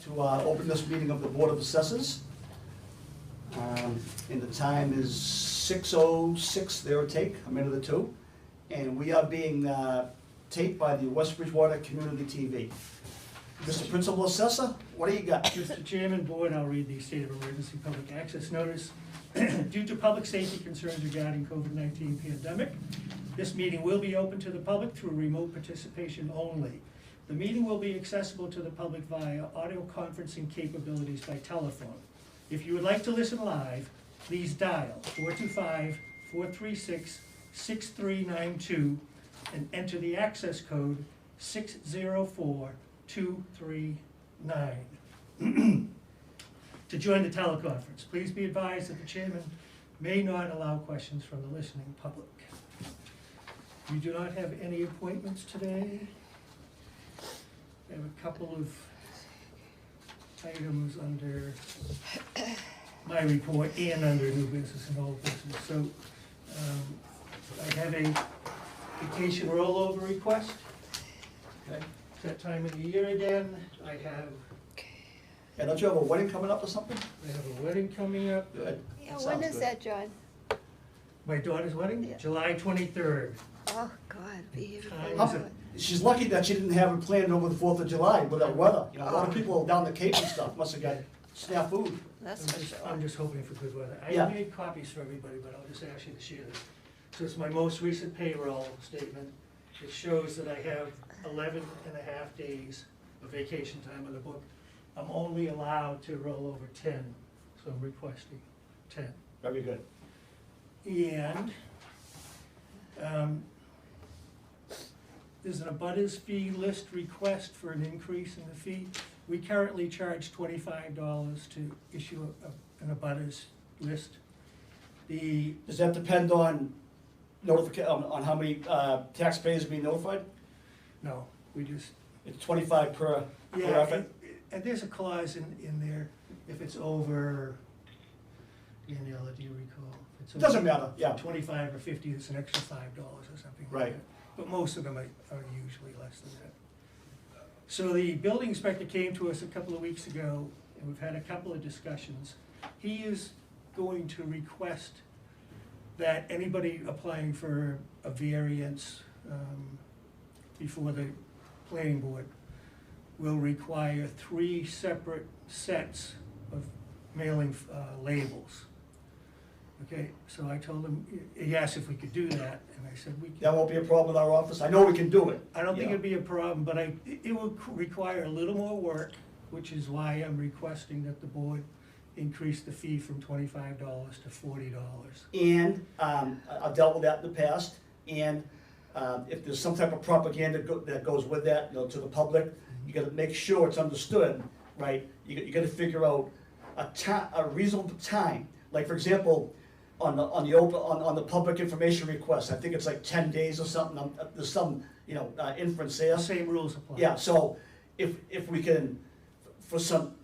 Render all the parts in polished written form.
To open this meeting of the Board of Assessors. And the time is 6:06, there or take, a minute or two. And we are being taped by the West Bridgewater Community TV. Mr. Principal Assessor, what do you got? Mr. Chairman, Board, I'll read the State of Emergency Public Access Notice. Due to public safety concerns regarding COVID-19 pandemic, this meeting will be open to the public through remote participation only. The meeting will be accessible to the public via audio conferencing capabilities by telephone. If you would like to listen live, please dial 425-436-6392 and enter the access code 604239. To join the teleconference, please be advised that the chairman may not allow questions from the listening public. We do not have any appointments today. I have a couple of items under my report and under new business and old business. So I have a vacation rollover request. Okay. It's that time of the year again. I have And don't you have a wedding coming up or something? I have a wedding coming up. Good. Yeah, That when sounds is good. that, John? My daughter's wedding, Yeah. July 23rd. Oh, God, be here before Time you is do it? it. She's lucky that she didn't have it planned over the 4th of July with that weather. You know, a lot of people down the Cape and stuff must have got snafu. That's I'm for I'm sure. just hoping for good weather. I Yeah. made copies for everybody, but I'll just ask you to share this. So it's my most recent payroll statement. It shows that I have 11 and a half days of vacation time on the book. I'm only allowed to roll over 10, so I'm requesting 10. Very good. And there's an abutters fee list request for an increase in the fee. We currently charge $25 to issue an abutters list. Does that depend on on how many taxpayers are being notified? No, we just, It's 25 per yeah, effort? and there's a clause in there, if it's over, Daniela, do you recall? If it's Doesn't over matter, yeah. 25 or 50, it's an extra $5 or something like Right. that. But most of them are usually less than that. So the building inspector came to us a couple of weeks ago, and we've had a couple of discussions. He is going to request that anybody applying for a variance before the planning board will require 3 separate sets of mailing labels. Okay, so I told him, he asked if we could do that, and I said we can. That won't be a problem with our office? I know we can do it. I don't think Yeah. it'd be a problem, but it will require a little more work, which is why I'm requesting that the board increase the fee from $25 to $40. And I've dealt with that in the past, and if there's some type of propaganda that goes with that, you know, to the public, you gotta make sure it's understood, right? You gotta figure out a reasonable time. Like, for example, on the public information request, I think it's like 10 days or something, there's some, inference there. The same rules apply. Yeah, so if we can, for some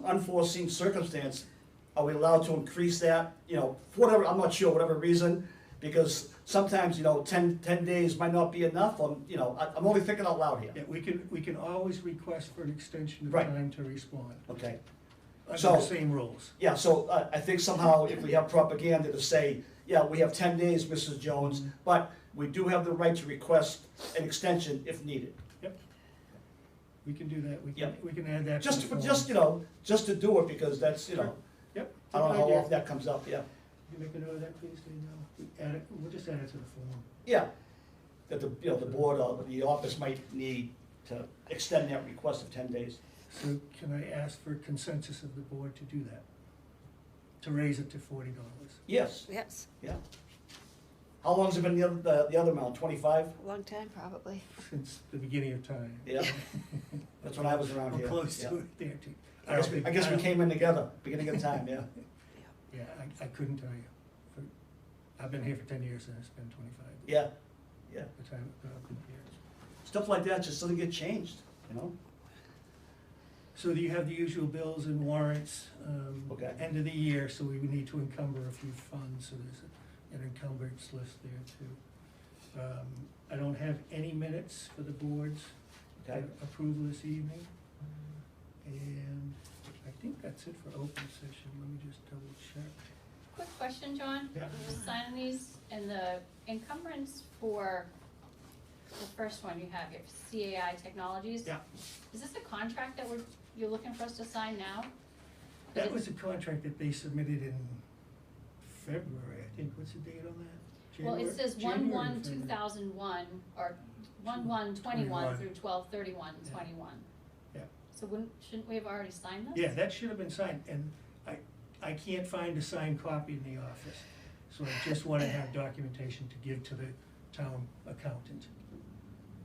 unforeseen circumstance, are we allowed to increase that, for whatever, I'm not sure, whatever reason, because sometimes, 10 days might not be enough, I'm only thinking out loud here. Yeah, we can always request for an extension of Right. time to respond, Okay, under So- the same rules. yeah, so I think somehow if we have propaganda to say, yeah, we have 10 days, Mrs. Jones, but we do have the right to request an extension if needed. Yep. We can do that, Yep. we can add that to Just, the form. just to do it, because that's, Yep. I don't know how Good idea. often that comes up, yeah. You make a note of that, please, Danielle? We'll just add it to the form. Yeah, that the board or the office might need to extend that request of 10 days. So can I ask for consensus of the board to do that? To raise it to $40? Yes, Yes, yeah. How long's it been the other amount, 25? a long time, probably. Since the beginning of time. Yeah, that's when I was around We're here. close Yeah. to it there, too. I guess we came in together, beginning of time, yeah. Yeah, I couldn't tell you. I've been here for 10 years and it's been 25. Yeah, yeah. The time I've been here. Stuff like that just doesn't get changed, you know? So you have the usual bills and warrants, Okay. end of the year, so we would need to encumber a few funds, so there's an encumbrance list there too. I don't have any minutes for the board's Okay. approval this evening. And I think that's it for open session, let me just double check. Quick question, John. Yeah. Signing these and the encumbrance for the first one you have here, CAI Technologies. Yeah. Is this a contract that you're looking for us to sign now? That was a contract that they submitted in February, I think, what's the date on that? Well, it says January, 1/1/2001, February. or 1/1/21 21. through 12/31/21. Yeah. So shouldn't we have already signed this? Yeah, that should have been signed, and I can't find a signed copy in the office, so I just wanna have documentation to give to the town accountant.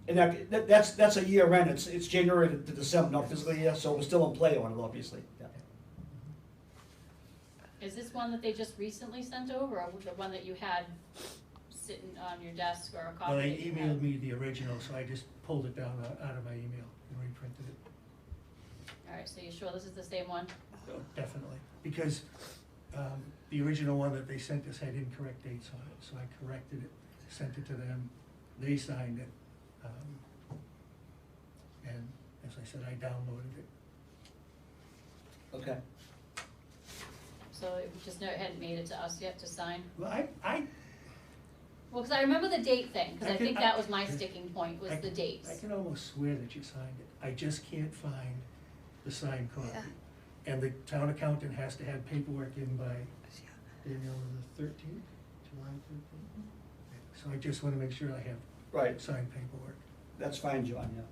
And that's a year end, it's January to December, not fiscal year, so we're still in play on it, obviously. Yeah. Is this one that they just recently sent over, or the one that you had sitting on your desk, or a copy? Well, they that you emailed had? me the original, so I just pulled it down out of my email and reprinted it. Alright, so you sure this is the same one? Oh, definitely, because the original one that they sent us had incorrect dates on it, so I corrected it, sent it to them, they signed it. And as I said, I downloaded it. Okay. So it just hadn't made it to us yet to sign? Well, I Well, cause I remember the date thing, cause I I can- think that was my sticking point, was I- the dates. I can almost swear that you signed it, I just can't find the signed copy. Yeah. And the town accountant has to have paperwork in by, Danielle, the 13th, July 13th. So I just wanna make sure I have Right, signed paperwork. that's fine, John, yeah.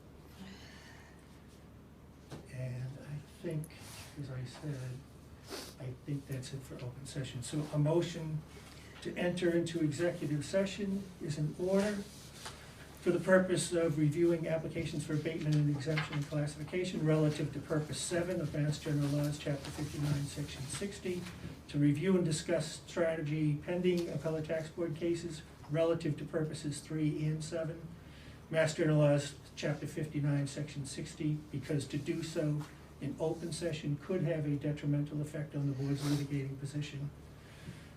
And I think, as I said, I think that's it for open session. So a motion to enter into executive session is in order for the purpose of reviewing applications for abatement and exemption and classification relative to purpose 7 of Mass General Laws, Chapter 59, Section 60, to review and discuss strategy pending appellate tax board cases relative to purposes 3 and 7, Mass General Laws, Chapter 59, Section 60, because to do so in open session could have a detrimental effect on the board's litigating position.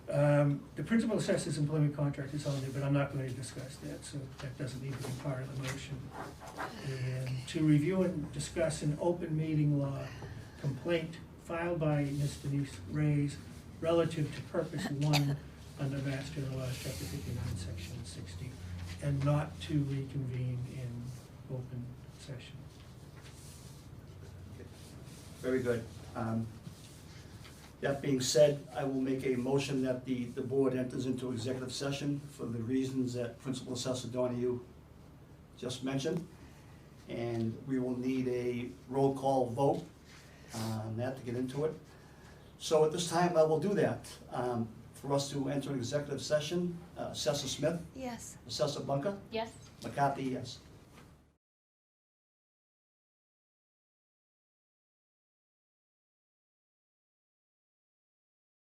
The principal assessor's employment contract is on there, but I'm not going to discuss that, so that doesn't need to be part of the motion. And to review and discuss an open meeting law complaint filed by Ms. Denise Reyes relative to purpose 1 under Mass General Laws, Chapter 59, Section 60, and not to reconvene in open session. Very good. That being said, I will make a motion that the board enters into executive session for the reasons that Principal Assessor Donahue just mentioned. And we will need a roll call vote on that to get into it. So at this time, I will do that. For us to enter an executive session, Assessor Smith, Yes. Assessor Bunker, Yes? McCarthy, yes.